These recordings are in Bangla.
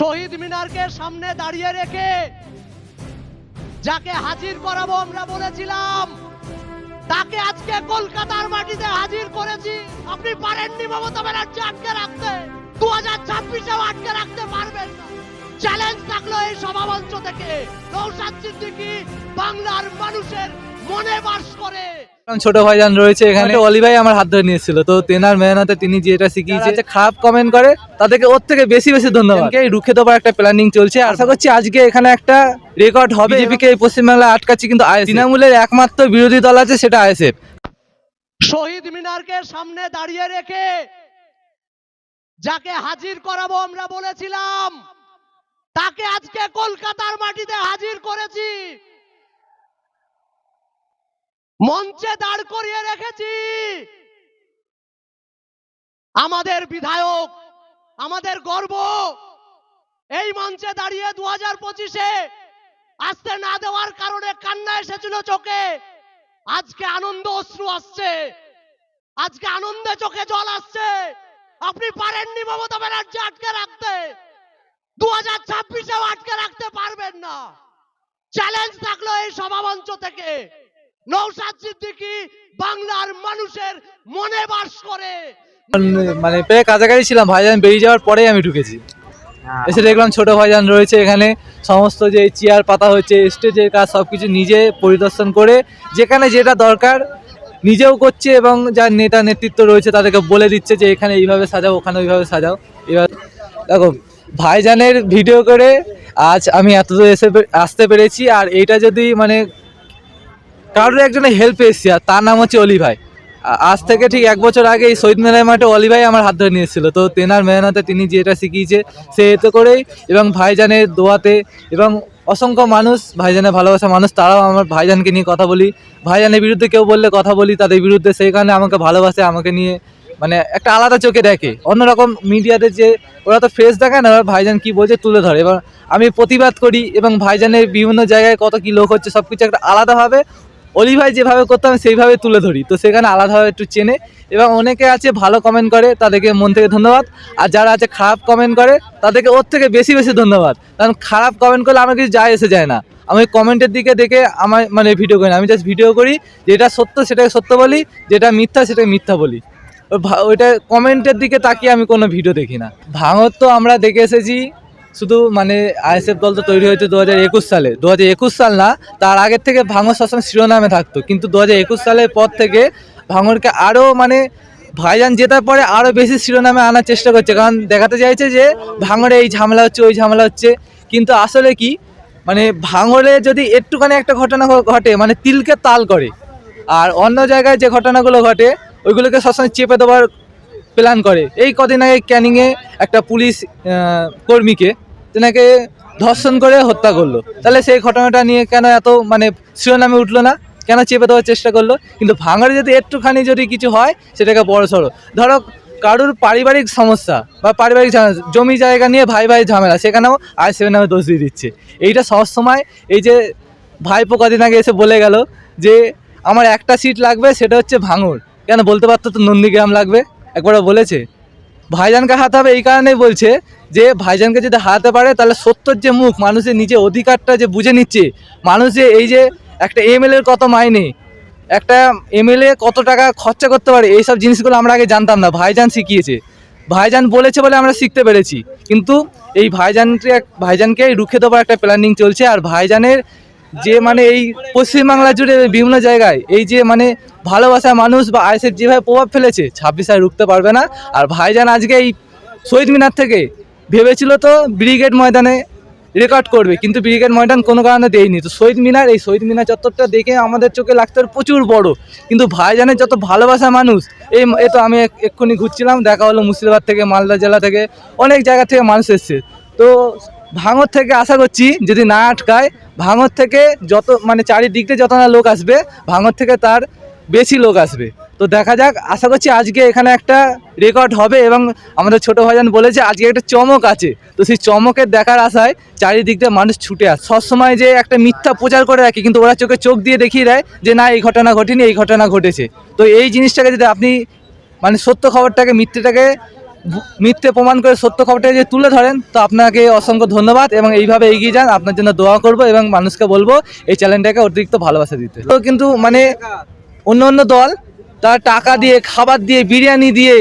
শহীদ মিনারকে সামনে দাঁড়িয়ে রেখে যাকে হাজির করাবো আমরা বলেছিলাম, তাকে আজকে কলকাতার মাটিতে হাজির করেছি। আপনি পারেননি মমতা ব্যানার্জি আটকে রাখতে, 2026-এও আটকে রাখতে পারবেন না। চ্যালেঞ্জ থাকলো এই সভামঞ্চ থেকে, নওশাদ সিদ্দিকী বাংলার মানুষের মনে বাস করে। ছোট ভাইজান রয়েছে এখানে, অলি ভাই আমার হাত ধরে নিয়েছিল, তো তেনার মেহনতে তিনি যেটা শিখিয়েছে, খারাপ কমেন্ট করে তাদেরকে ওর থেকে বেশি বেশি ধন্যবাদ। রুখে দেওয়ার একটা প্ল্যানিং চলছে, আশা করছি আজকে এখানে একটা রেকর্ড হবে। বিজেপিকে এই পশ্চিমবাংলায় আটকাচ্ছে, কিন্তু তৃণমূলের একমাত্র বিরোধী দল আছে, সেটা আইএসএফ। শহীদ মিনারকে সামনে দাঁড়িয়ে রেখে যাকে হাজির করাবো আমরা বলেছিলাম, তাকে আজকে কলকাতার মাটিতে হাজির করেছি। মঞ্চে দাঁড় করিয়ে রেখেছি আমাদের বিধায়ক, আমাদের গর্ব। এই মঞ্চে দাঁড়িয়ে 2025-এ আসতে না দেওয়ার কারণে কান্না এসেছিল চোখে, আজকে আনন্দ অশ্রু আসছে, আজকে আনন্দে চোখে জল আসছে। আপনি পারেননি মমতা ব্যানার্জি আটকে রাখতে, 2026-এও আটকে রাখতে পারবেন না। চ্যালেঞ্জ থাকলো এই সভামঞ্চ থেকে, নওশাদ সিদ্দিকী বাংলার মানুষের মনে বাস করে। মানে প্রায় কাছাকাছি ছিলাম, ভাইজান বেরিয়ে যাওয়ার পরেই আমি ঢুকেছি। এসে দেখলাম ছোট ভাইজান রয়েছে এখানে, সমস্ত যে চেয়ার পাতা হচ্ছে, স্টেজের কাজ সবকিছু নিজে পরিদর্শন করে যেখানে যেটা দরকার নিজেও করছে, এবং যার নেতা নেতৃত্ব রয়েছে তাদেরকে বলে দিচ্ছে যে এখানে এইভাবে সাজাও, ওখানে ওইভাবে সাজাও। এবার দেখো, ভাইজানের ভিডিও করে আজ আমি এতদূর আসতে পেরেছি। আর এইটা যদি মানে কারোর একজনের হেল্প এসেছি, আর তার নাম হচ্ছে অলি ভাই। আজ থেকে ঠিক 1 বছর আগে এই শহীদ মিনারের মাঠে অলি ভাই আমার হাত ধরে নিয়েছিল, তো তেনার মেহনতে তিনি যেটা শিখিয়েছে সে এতে করেই, এবং ভাইজানের দোয়াতে, এবং অসংখ্য মানুষ, ভাইজানের ভালোবাসা মানুষ, তারাও আমার ভাইজানকে নিয়ে কথা বলি। ভাইজানের বিরুদ্ধে কেউ বললে কথা বলি তাদের বিরুদ্ধে, সেই কারণে আমাকে ভালোবাসে, আমাকে নিয়ে মানে একটা আলাদা চোখে দেখে। অন্যরকম মিডিয়াতে যে ওরা তো ফেস দেখায় না, ওরা ভাইজান কি বলছে তুলে ধরে, এবার আমি প্রতিবাদ করি, এবং ভাইজানের বিভিন্ন জায়গায় কত কি লোক হচ্ছে সব কিছু একটা আলাদাভাবে অলি ভাই যেভাবে করতো আমি সেইভাবে তুলে ধরি, তো সেখানে আলাদাভাবে একটু চেনে। এবং অনেকে আছে ভালো কমেন্ট করে, তাদেরকে মন থেকে ধন্যবাদ। আর যারা আছে খারাপ কমেন্ট করে তাদেরকে ওর থেকে বেশি বেশি ধন্যবাদ, কারণ খারাপ কমেন্ট করলে আমার কিছু যায় এসে যায় না। আমি কমেন্টের দিকে দেখে আমার মানে ভিডিও করি না, আমি জাস্ট ভিডিও করি, যেটা সত্য সেটাকে সত্য বলি, যেটা মিথ্যা সেটাকে মিথ্যা বলি। ওইটা কমেন্টের দিকে তাকিয়ে আমি কোনো ভিডিও দেখি না। ভাঙর তো আমরা দেখে এসেছি, শুধু মানে আইএসএফ দল তো তৈরি হয়েছে 2021 সালে, 2021 সাল না, তার আগের থেকে ভাঙর সবসময় শিরোনামে থাকতো, কিন্তু 2021 সালের পর থেকে ভাঙরকে আরও মানে ভাইজান জেতার পরে আরও বেশি শিরোনামে আনার চেষ্টা করছে, কারণ দেখাতে চাইছে যে ভাঙরে এই ঝামেলা হচ্ছে, ওই ঝামেলা হচ্ছে। কিন্তু আসলে কি, মানে ভাঙরে যদি একটুখানি একটা ঘটনা ঘটে মানে তিলকে তাল করে, আর অন্য জায়গায় যে ঘটনাগুলো ঘটে ওইগুলোকে সবসময় চেপে দেওয়ার প্ল্যান করে। এই কদিন আগে ক্যানিংয়ে একটা পুলিশ কর্মীকে তেনাকে ধর্ষণ করে হত্যা করলো, তাহলে সেই ঘটনাটা নিয়ে কেন এত মানে শিরোনামে উঠলো না, কেন চেপে দেওয়ার চেষ্টা করলো? কিন্তু ভাঙড়ে যদি একটুখানি যদি কিছু হয় সেটাকে বড় সড়ো, ধরো কারুর পারিবারিক সমস্যা বা পারিবারিক জমি জায়গা নিয়ে ভাই ভাই ঝামেলা, সেখানেও আইএসএফ নামে দোষ দিয়ে দিচ্ছে। এইটা সবসময় এই যে ভাইপো কদিন আগে এসে বলে গেল যে আমার একটা সিট লাগবে, সেটা হচ্ছে ভাঙড়, কেন বলতে পারতো তো নন্দীগ্রাম লাগবে, একবারও বলেছে? ভাইজানকে হারাতে এই কারণেই বলছে যে ভাইজানকে যদি হারাতে পারে তাহলে সত্যর যে মুখ, মানুষের নিজের অধিকারটা যে বুঝে নিচ্ছে, মানুষের এই যে একটা এমএলএর কত মাইনে, একটা এমএলএ কত টাকা খরচা করতে পারে, এইসব জিনিসগুলো আমরা আগে জানতাম না, ভাইজান শিখিয়েছে, ভাইজান বলেছে বলে আমরা শিখতে পেরেছি। কিন্তু এই ভাইজানকে রুখে দেওয়ার একটা প্ল্যানিং চলছে। আর ভাইজানের যে মানে এই পশ্চিমবাংলা জুড়ে বিভিন্ন জায়গায় এই যে মানে ভালোবাসা মানুষ বা আইএসএফ যেভাবে প্রভাব ফেলেছে, 26 রুখতে পারবে না। আর ভাইজান আজকে এই শহীদ মিনার থেকে ভেবেছিল তো ব্রিগেড ময়দানে রেকর্ড করবে, কিন্তু ব্রিগেড ময়দান কোনো কারণে দেয়নি। তো শহীদ মিনার, এই শহীদ মিনার চত্বরটা দেখে আমাদের চোখে লাগতো প্রচুর বড়, কিন্তু ভাইজানের যত ভালোবাসা মানুষ, এই তো আমি এক্ষুনি ঘুরছিলাম, দেখা হলো মুর্শিদাবাদ থেকে, মালদা জেলা থেকে, অনেক জায়গা থেকে মানুষ এসছে। তো ভাঙড় থেকে আশা করছি যদি না আটকায়, ভাঙড় থেকে যত মানে চারিদিক থেকে যত না লোক আসবে, ভাঙড় থেকে তার বেশি লোক আসবে। তো দেখা যাক, আশা করছি আজকে এখানে একটা রেকর্ড হবে, এবং আমাদের ছোট ভাইজান বলেছে আজকে একটা চমক আছে, তো সেই চমকের দেখার আশায় চারিদিক থেকে মানুষ ছুটে আসে। সবসময় যে একটা মিথ্যা প্রচার করে রাখে, কিন্তু ওরা চোখ দিয়ে দেখিয়ে দেয় যে না এই ঘটনা ঘটেনি, এই ঘটনা ঘটেছে। তো এই জিনিসটাকে যদি আপনি মানে সত্য খবরটাকে মিথ্যেটাকে মিথ্যে প্রমাণ করে সত্য খবরটা যে তুলে ধরেন, তো আপনাকে অসংখ্য ধন্যবাদ এবং এইভাবে এগিয়ে যান। আপনার জন্য দোয়া করব এবং মানুষকে বলবো এই চ্যানেলটাকে অতিরিক্ত ভালোবাসা দিতে। তো কিন্তু মানে অন্য অন্য দল তার টাকা দিয়ে, খাবার দিয়ে, বিরিয়ানি দিয়ে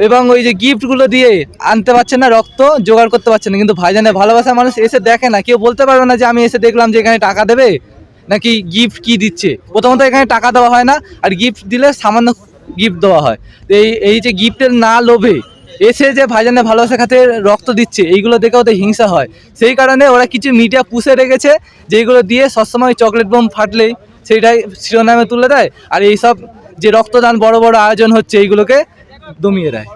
এবং ওই যে গিফটগুলো দিয়ে আনতে পারছে না, রক্ত জোগাড় করতে পারছে না, কিন্তু ভাইজানের ভালোবাসা মানুষ এসে দেখে না। কেউ বলতে পারবে না যে আমি এসে দেখলাম যে এখানে টাকা দেবে নাকি গিফট কি দিচ্ছে। প্রথমত এখানে টাকা দেওয়া হয় না, আর গিফট দিলে সামান্য গিফট দেওয়া হয়। তো এই যে গিফটের না লোভে এসে যে ভাইজানের ভালোবাসা খাতে রক্ত দিচ্ছে, এইগুলো দেখে ওদের হিংসা হয়। সেই কারণে ওরা কিছু মিডিয়া পুষে রেখেছে, যেগুলো দিয়ে সবসময় চকলেট বোম ফাটলেই সেইটাই শিরোনামে তুলে দেয়, আর এইসব যে রক্তদান বড় বড় আয়োজন হচ্ছে এইগুলোকে দমিয়ে দেয়।